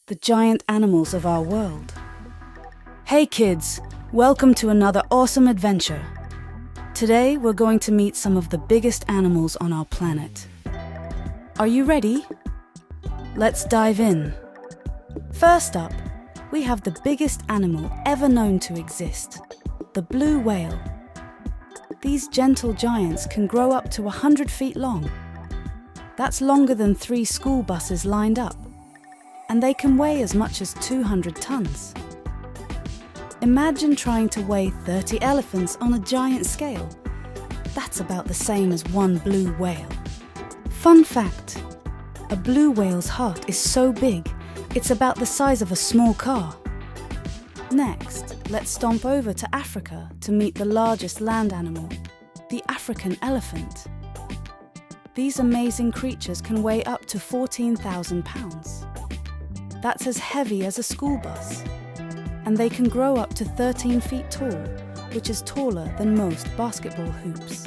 the giant animals of our world. Hey kids, welcome to another awesome adventure. Today we're going to meet some of the biggest animals on our planet. Are you ready? Let's dive in. First up, we have the biggest animal ever known to exist, the blue whale. These gentle giants can grow up to 100 feet long. That's longer than 3 school buses lined up, and they can weigh as much as 200 tons. Imagine trying to weigh 30 elephants on a giant scale. That's about the same as one blue whale. Fun fact, a blue whale's heart is so big, it's about the size of a small car. Next, let's stomp over to Africa to meet the largest land animal, the African elephant. These amazing creatures can weigh up to 14,000 pounds. That's as heavy as a school bus. And they can grow up to 13 feet tall, which is taller than most basketball hoops.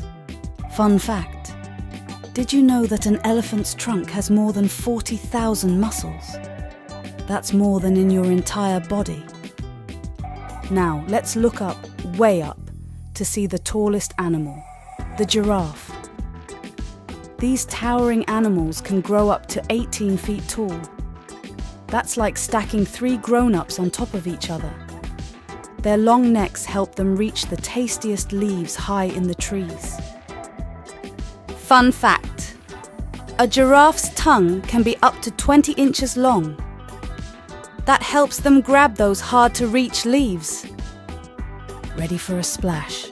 Fun fact, did you know that an elephant's trunk has more than 40,000 muscles? That's more than in your entire body. Now, let's look up, way up, to see the tallest animal, the giraffe. These towering animals can grow up to 18 feet tall. That's like stacking 3 grown-ups on top of each other. Their long necks help them reach the tastiest leaves high in the trees. Fun fact, a giraffe's tongue can be up to 20 inches long. That helps them grab those hard-to-reach leaves. Ready for a splash?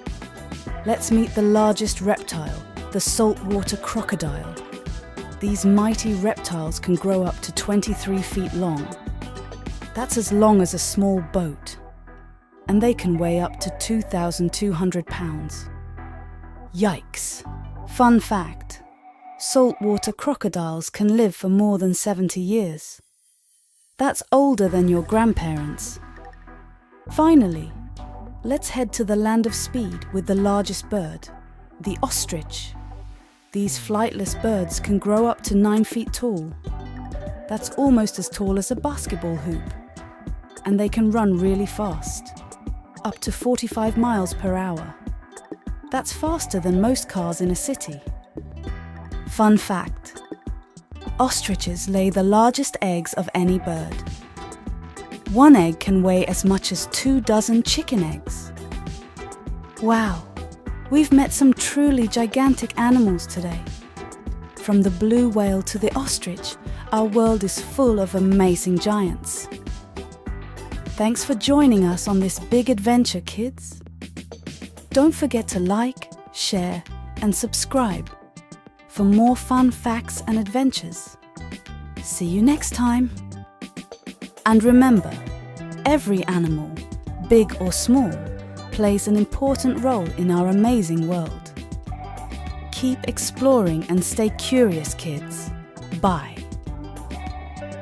Let's meet the largest reptile, the saltwater crocodile. These mighty reptiles can grow up to 23 feet long. That's as long as a small boat. And they can weigh up to 2,200 pounds. Yikes! Fun fact, saltwater crocodiles can live for more than 70 years. That's older than your grandparents. Finally, let's head to the land of speed with the largest bird, the ostrich. These flightless birds can grow up to 9 feet tall. That's almost as tall as a basketball hoop. And they can run really fast, up to 45 miles per hour. That's faster than most cars in a city. Fun fact, ostriches lay the largest eggs of any bird. One egg can weigh as much as 2 dozen chicken eggs. Wow! We've met some truly gigantic animals today. From the blue whale to the ostrich, our world is full of amazing giants. Thanks for joining us on this big adventure, kids. Don't forget to like, share, and subscribe for more fun facts and adventures. See you next time. And remember, every animal, big or small, plays an important role in our amazing world. Keep exploring and stay curious, kids. Bye.